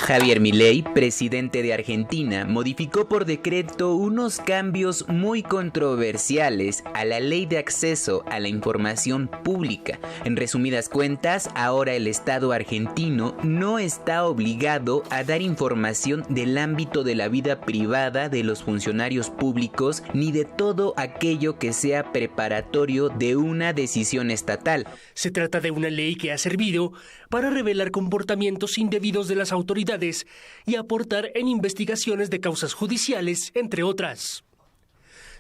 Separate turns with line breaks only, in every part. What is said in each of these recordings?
Javier Milei, presidente de Argentina, modificó por decreto unos cambios muy controversiales a la ley de acceso a la información pública. En resumidas cuentas, ahora el Estado argentino no está obligado a dar información del ámbito de la vida privada de los funcionarios públicos ni de todo aquello que sea preparatorio de una decisión estatal.
Se trata de una ley que ha servido para revelar comportamientos indebidos de las autoridades y aportar en investigaciones de causas judiciales, entre otras.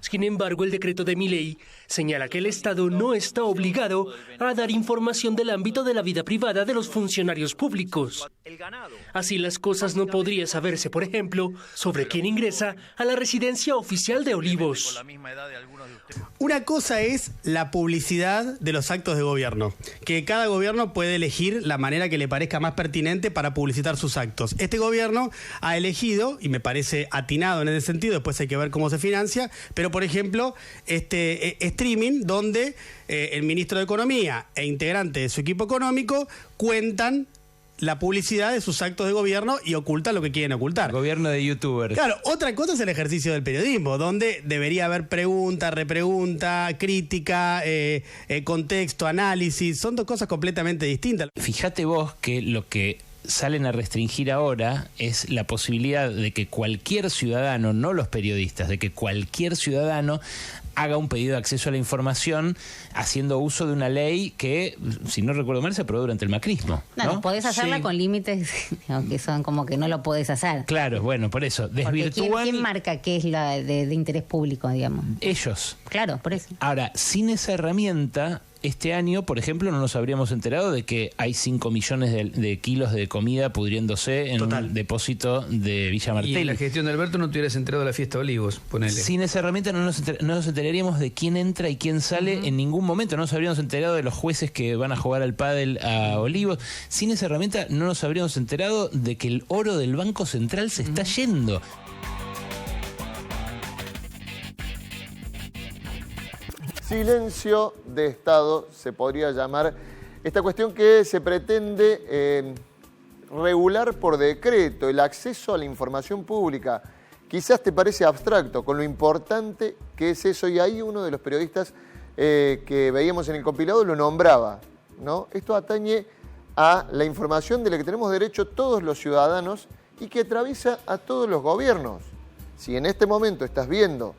Sin embargo, el decreto de Milei señala que el Estado no está obligado a dar información del ámbito de la vida privada de los funcionarios públicos. Así las cosas, no podría saberse, por ejemplo, sobre quién ingresa a la residencia oficial de Olivos.
Una cosa es la publicidad de los actos de gobierno, que cada gobierno puede elegir la manera que le parezca más pertinente para publicitar sus actos. Este gobierno ha elegido, y me parece atinado en ese sentido, después hay que ver cómo se financia, pero por ejemplo, este streaming donde el ministro de Economía e integrantes de su equipo económico cuentan la publicidad de sus actos de gobierno y ocultan lo que quieren ocultar.
Gobierno de youtubers.
Claro, otra cosa es el ejercicio del periodismo, donde debería haber pregunta, repregunta, crítica, contexto, análisis. Son dos cosas completamente distintas.
Fíjate vos que lo que salen a restringir ahora es la posibilidad de que cualquier ciudadano, no los periodistas, de que cualquier ciudadano haga un pedido de acceso a la información haciendo uso de una ley que, si no recuerdo mal, se aprobó durante el macrismo.
No, podés hacerla con límites que son como que no lo podés hacer.
Claro, bueno, por eso, desvirtúan...
¿Quién marca qué es la de interés público, digamos?
Ellos.
Claro, por eso.
Ahora, sin esa herramienta, este año, por ejemplo, no nos habríamos enterado de que hay 5 millones de kilos de comida pudriéndose en un depósito de Villa Martelli.
Y en la gestión de Alberto no te hubieras enterado de la fiesta de Olivos, ponele.
Sin esa herramienta no nos enteraríamos de quién entra y quién sale en ningún momento. No nos habríamos enterado de los jueces que van a jugar al pádel a Olivos. Sin esa herramienta no nos habríamos enterado de que el oro del Banco Central se está yendo.
Silencio de Estado se podría llamar esta cuestión que se pretende regular por decreto, el acceso a la información pública. Quizás te parece abstracto con lo importante que es eso, y ahí uno de los periodistas que veíamos en el compilado lo nombraba, ¿no? Esto atañe a la información de la que tenemos derecho todos los ciudadanos y que atraviesa a todos los gobiernos. Si en este momento estás viendo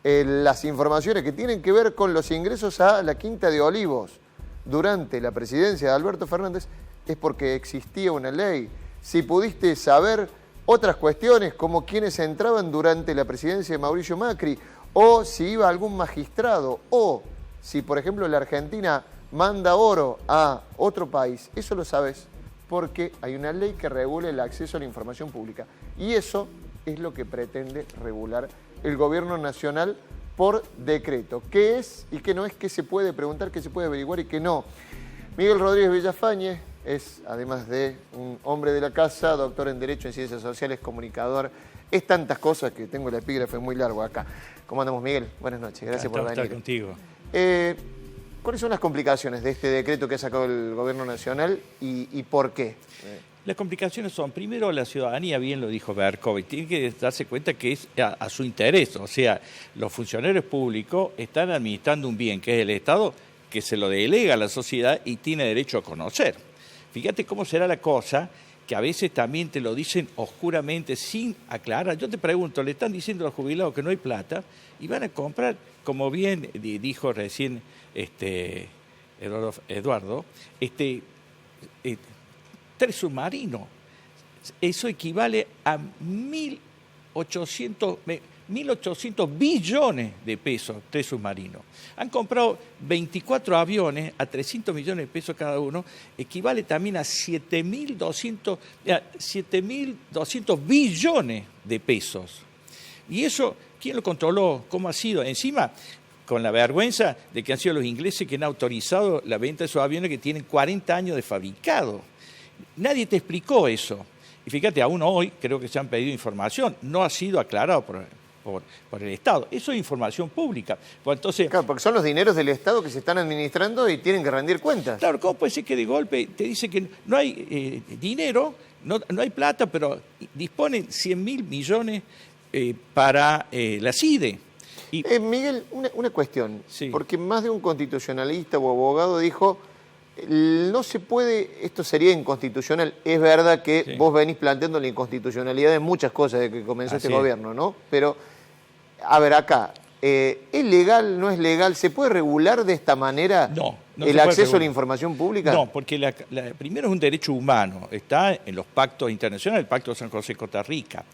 las informaciones que tienen que ver con los ingresos a la Quinta de Olivos durante la presidencia de Alberto Fernández, es porque existía una ley. Si pudiste saber otras cuestiones como quiénes entraban durante la presidencia de Mauricio Macri, o si iba algún magistrado, o si, por ejemplo, la Argentina manda oro a otro país, eso lo sabes porque hay una ley que regula el acceso a la información pública. Y eso es lo que pretende regular el gobierno nacional por decreto. ¿Qué es y qué no es? ¿Qué se puede preguntar, qué se puede averiguar y qué no? Miguel Rodríguez Villafañe es, además de un hombre de la casa, doctor en Derecho, en Ciencias Sociales, comunicador. Es tantas cosas que tengo el epígrafe muy largo acá. ¿Cómo andamos, Miguel? Buenas noches, gracias por venir.
Estar contigo.
¿Cuáles son las complicaciones de este decreto que ha sacado el gobierno nacional y por qué?
Las complicaciones son, primero, la ciudadanía, bien lo dijo Berkovich, tiene que darse cuenta que es a su interés. O sea, los funcionarios públicos están administrando un bien que es el Estado, que se lo delega a la sociedad y tiene derecho a conocer. Fíjate cómo será la cosa, que a veces también te lo dicen oscuramente, sin aclarar. Yo te pregunto, le están diciendo a los jubilados que no hay plata y van a comprar, como bien dijo recién Eduardo, 3 submarinos. Eso equivale a 1.800 billones de pesos, 3 submarinos. Han comprado 24 aviones a 300 millones de pesos cada uno, equivale también a 7.200 billones de pesos. ¿Y eso quién lo controló? ¿Cómo ha sido? Encima, con la vergüenza de que han sido los ingleses que han autorizado la venta de esos aviones que tienen 40 años de fabricado. Nadie te explicó eso. Y fíjate, aún hoy creo que se han pedido información. No ha sido aclarado por el Estado. Eso es información pública. Pues entonces,
claro, porque son los dineros del Estado que se están administrando y tienen que rendir cuentas.
Claro, ¿cómo puede ser que de golpe te dice que no hay dinero no hay plata, pero disponen 100.000 millones para la CIDE.
Miguel, una cuestión,
Sí.
porque más de un constitucionalista o abogado dijo, no se puede, esto sería inconstitucional. Es verdad que
Sí.
vos venís planteando la inconstitucionalidad de muchas cosas desde que comenzó
Así
este
es.
gobierno, ¿no? Pero, a ver, acá, ¿es legal, no es legal? ¿Se puede regular de esta manera
No se
el
puede
acceso a la
regular.
información pública?
No, porque primero es un derecho humano, está en los pactos internacionales, el Pacto de San José de Costa Rica.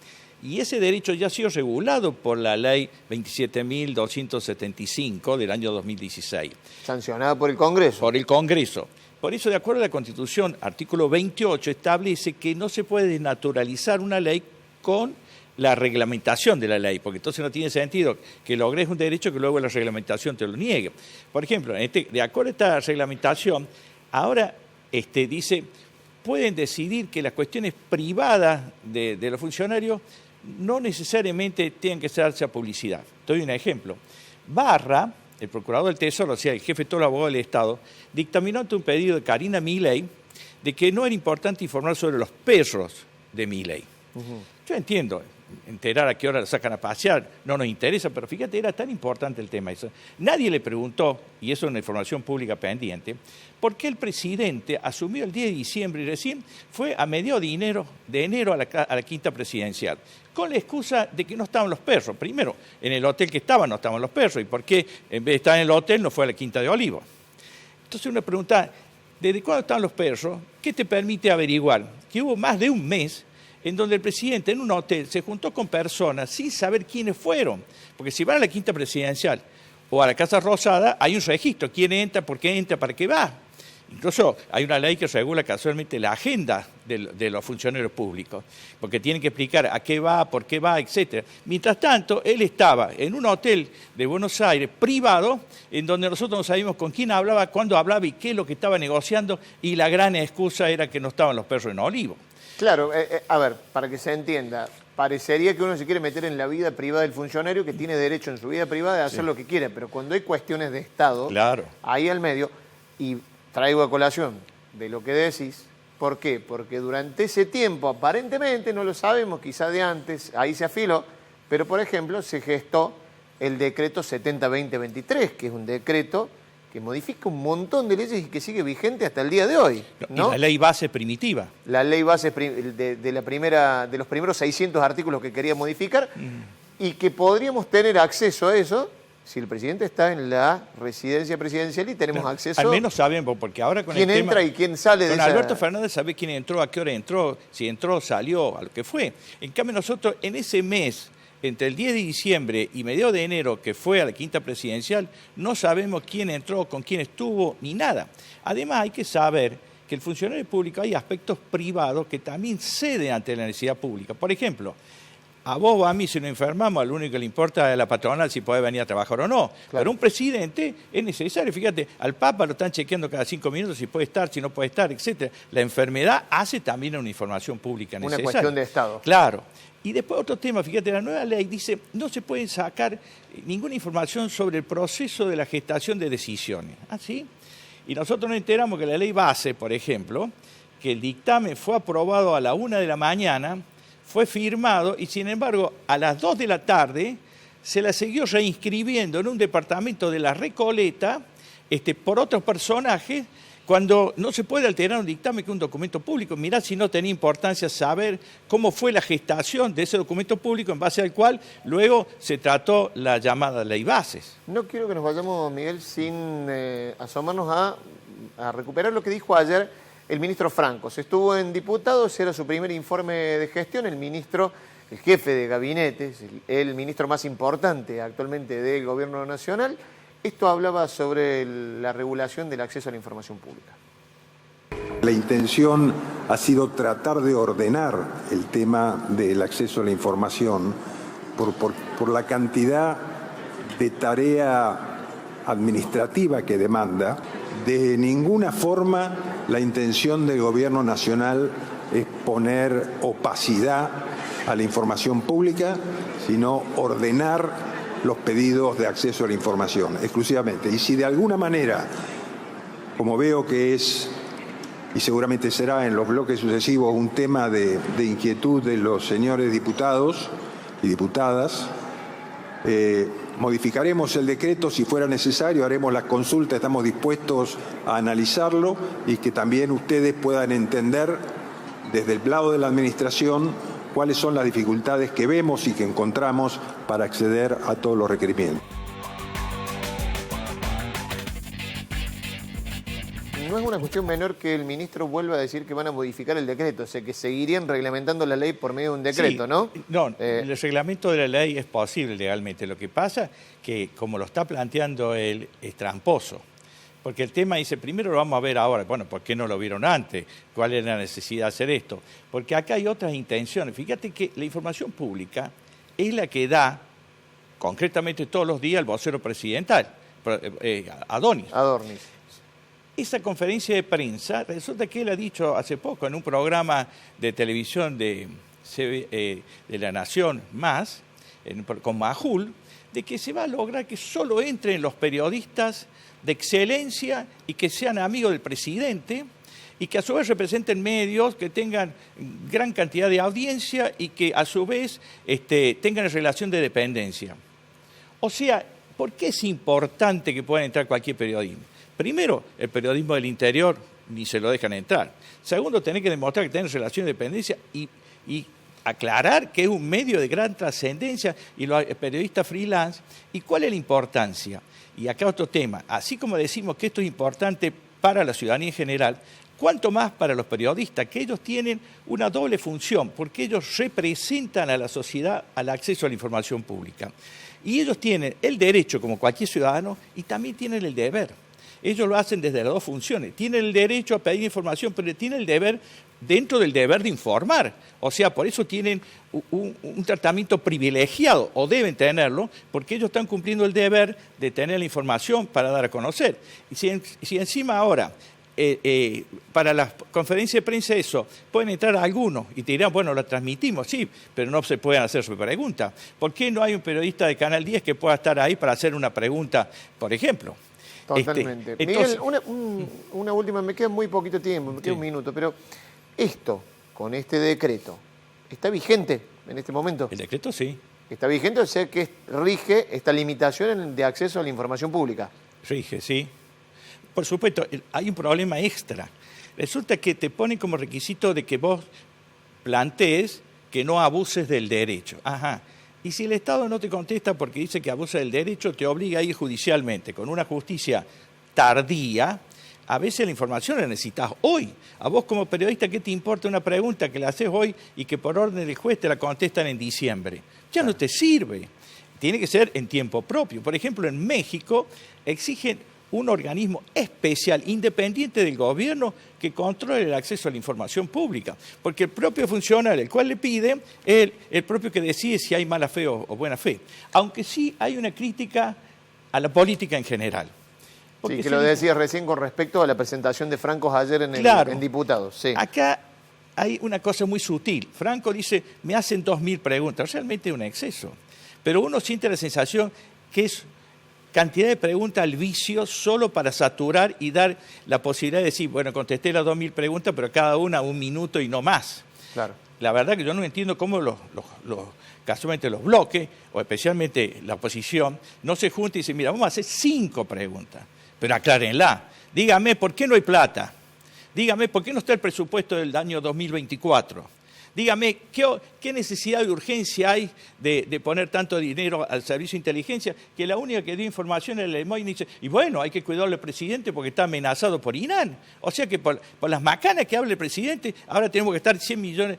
Y ese derecho ya ha sido regulado por la ley 27.275 del año 2016.
Sancionada por el Congreso.
Por el Congreso. Por eso, de acuerdo a la Constitución, artículo 28 establece que no se puede desnaturalizar una ley con la reglamentación de la ley, porque entonces no tiene sentido que logres un derecho que luego la reglamentación te lo niegue. Por ejemplo, de acuerdo a esta reglamentación, ahora dice, pueden decidir que las cuestiones privadas de los funcionarios no necesariamente tengan que darse a publicidad. Te doy un ejemplo. Barra, el procurador del Tesoro, o sea, el jefe de todos los abogados del Estado, dictaminó ante un pedido de Karina Milei de que no era importante informar sobre los perros de Milei. Yo entiendo, enterar a qué hora lo sacan a pasear, no nos interesa, pero fíjate, era tan importante el tema eso. Nadie le preguntó, y eso es una información pública pendiente, por qué el presidente asumió el 10 de diciembre y recién fue a mediados de enero a la quinta presidencial, con la excusa de que no estaban los perros. Primero, en el hotel que estaban no estaban los perros, y por qué en vez de estar en el hotel no fue a la Quinta de Olivos. Entonces uno pregunta, ¿desde cuándo están los perros? ¿Qué te permite averiguar? Que hubo más de un mes en donde el presidente en un hotel se juntó con personas sin saber quiénes fueron. Porque si van a la Quinta Presidencial o a la Casa Rosada, hay un registro. ¿Quién entra? ¿Por qué entra? ¿Para qué va? Incluso hay una ley que regula casualmente la agenda de los funcionarios públicos, porque tienen que explicar a qué va, por qué va, etc. Mientras tanto, él estaba en un hotel de Buenos Aires, privado, en donde nosotros no sabíamos con quién hablaba, cuándo hablaba y qué es lo que estaba negociando, y la gran excusa era que no estaban los perros en Olivo.
Claro, a ver, para que se entienda, parecería que uno se quiere meter en la vida privada del funcionario que tiene derecho en su vida privada de hacer lo que quiere, pero cuando hay cuestiones de Estado,
Claro.
ahí al medio, y traigo a colación de lo que decís, ¿por qué? Porque durante ese tiempo, aparentemente, no lo sabemos, quizá de antes, ahí se afiló, pero por ejemplo se gestó el decreto 70-2023, que es un decreto que modifica un montón de leyes y que sigue vigente hasta el día de hoy, ¿no?
Y la ley base primitiva.
La ley base de los primeros 600 artículos que quería modificar y que podríamos tener acceso a eso si el presidente está en la residencia presidencial y tenemos acceso.
Al menos sabemos, porque ahora con
quién
el tema,
entra y quién sale de
con
esa...
Alberto Fernández sabe quién entró, a qué hora entró, si entró, salió, a lo que fue. En cambio nosotros en ese mes, entre el 10 de diciembre y mediados de enero, que fue a la quinta presidencial, no sabemos quién entró, con quién estuvo, ni nada. Además hay que saber que el funcionario público hay aspectos privados que también ceden ante la necesidad pública. Por ejemplo, a vos o a mí, si nos enfermamos, lo único que le importa es la patronal si puede venir a trabajar o no.
Claro.
Pero un presidente es necesario. Fíjate, al Papa lo están chequeando cada 5 minutos si puede estar, si no puede estar, etc. La enfermedad hace también una información pública necesaria.
Una cuestión de Estado.
Claro. Y después otro tema, fíjate, la nueva ley dice no se puede sacar ninguna información sobre el proceso de la gestación de decisiones. ¿Ah, sí? Y nosotros nos enteramos que la ley base, por ejemplo, que el dictamen fue aprobado a la 1 de la mañana, fue firmado y sin embargo a las 2 de la tarde se la siguió reinscribiendo en un departamento de la Recoleta por otros personajes, cuando no se puede alterar un dictamen que es un documento público. Mirá si no tenía importancia saber cómo fue la gestación de ese documento público en base al cual luego se trató la llamada ley bases.
No quiero que nos vayamos, Miguel, sin asomarnos a recuperar lo que dijo ayer el ministro Franco. Se estuvo en diputados, era su primer informe de gestión, el jefe de gabinete, el ministro más importante actualmente del gobierno nacional. Esto hablaba sobre la regulación del acceso a la información pública.
La intención ha sido tratar de ordenar el tema del acceso a la información por la cantidad de tarea administrativa que demanda. De ninguna forma la intención del gobierno nacional es poner opacidad a la información pública, sino ordenar los pedidos de acceso a la información exclusivamente. Y si de alguna manera, como veo que es y seguramente será en los bloques sucesivos un tema de inquietud de los señores diputados y diputadas. Modificaremos el decreto si fuera necesario, haremos la consulta, estamos dispuestos a analizarlo y que también ustedes puedan entender desde el lado de la Administración cuáles son las dificultades que vemos y que encontramos para acceder a todos los requerimientos.
No es una cuestión menor que el ministro vuelva a decir que van a modificar el decreto, o sea, que seguirían reglamentando la ley por medio de un decreto,
sí,
¿no?
No, el reglamento de la ley es posible legalmente. Lo que pasa que, como lo está planteando él, es tramposo. Porque el tema dice, primero lo vamos a ver ahora. Bueno, ¿por qué no lo vieron antes? ¿Cuál es la necesidad de hacer esto? Porque acá hay otras intenciones. Fíjate que la información pública es la que da, concretamente todos los días, el vocero presidencial, Adornis. Esa conferencia de prensa, resulta que él ha dicho hace poco en un programa de televisión de La Nación Más, con Majul, de que se va a lograr que solo entren los periodistas de excelencia y que sean amigos del presidente y que a su vez representen medios que tengan gran cantidad de audiencia y que a su vez tengan relación de dependencia. O sea, ¿por qué es importante que puedan entrar cualquier periodismo? Primero, el periodismo del interior ni se lo dejan entrar. Segundo, tener que demostrar que tienen relación de dependencia y aclarar que es un medio de gran trascendencia y los periodistas freelance. ¿Y cuál es la importancia? Y acá otro tema. Así como decimos que esto es importante para la ciudadanía en general, cuanto más para los periodistas, que ellos tienen una doble función, porque ellos representan a la sociedad al acceso a la información pública. Y ellos tienen el derecho, como cualquier ciudadano, y también tienen el deber. Ellos lo hacen desde las dos funciones. Tienen el derecho a pedir información, pero tienen el deber dentro del deber de informar. O sea, por eso tienen un tratamiento privilegiado, o deben tenerlo, porque ellos están cumpliendo el deber de tener la información para dar a conocer. Y si encima ahora, para las conferencias de prensa eso, pueden entrar algunos y te dirán, bueno, la transmitimos, sí, pero no se pueden hacer su pregunta. ¿Por qué no hay un periodista de Canal 10 que pueda estar ahí para hacer una pregunta, por ejemplo?
Totalmente.
Entonces,
Miguel, una última, me queda muy poquito tiempo, me queda un minuto, pero esto, con este decreto, ¿está vigente en este momento?
El decreto sí.
¿Está vigente? O sea que rige esta limitación de acceso a la información pública.
Rige, sí. Por supuesto, hay un problema extra. Resulta que te ponen como requisito de que vos plantees que no abuses del derecho. Ajá. Y si el Estado no te contesta porque dice que abusa del derecho, te obliga a ir judicialmente, con una justicia tardía. A veces la información la necesitas hoy. A vos como periodista, ¿qué te importa una pregunta que la haces hoy y que por orden del juez te la contestan en diciembre? Ya no te sirve. Tiene que ser en tiempo propio. Por ejemplo, en México exigen un organismo especial, independiente del gobierno, que controle el acceso a la información pública. Porque el propio funcionario, el cual le pide, es el propio que decide si hay mala fe o buena fe. Aunque sí hay una crítica a la política en general. Porque
sí, que lo decías recién con respecto a la presentación de Franco ayer en Diputados. Sí.
Acá hay una cosa muy sutil. Franco dice, me hacen 2000 preguntas. Realmente es un exceso. Pero uno siente la sensación que es cantidad de preguntas al vicio solo para saturar y dar la posibilidad de decir, bueno, contesté las 2000 preguntas, pero cada una 1 minuto y no más.
Claro.
La verdad que yo no entiendo cómo casualmente los bloques, o especialmente la oposición, no se juntan y dicen, mira, vamos a hacer 5 preguntas, pero aclárenla. Dígame, ¿por qué no hay plata? Dígame, ¿por qué no está el presupuesto del año 2024? Dígame, ¿qué necesidad de urgencia hay de poner tanto dinero al servicio de inteligencia? Que la única que dio información era el EMOI y dice, y bueno, hay que cuidarle al presidente porque está amenazado por INAN. O sea que por las macanas que habla el presidente, ahora tenemos que estar 100 millones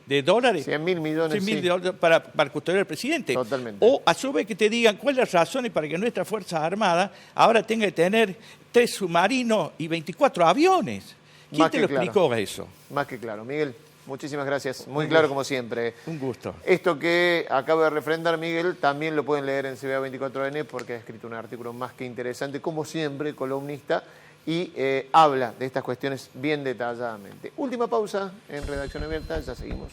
de dólares.
100.000 millones,
100.000 de dólares para custodiar al presidente.
Totalmente.
O a su vez que te digan cuáles las razones para que nuestras Fuerzas Armadas ahora tenga que tener 3 submarinos y 24 aviones. ¿Quién te lo explicó eso?
Más que claro. Miguel, muchísimas gracias. Muy claro como siempre.
Un gusto.
Esto que acaba de refrendar Miguel también lo pueden leer en CBA24N porque ha escrito un artículo más que interesante, como siempre, columnista, y habla de estas cuestiones bien detalladamente. Última pausa en Redacción Abierta, ya seguimos.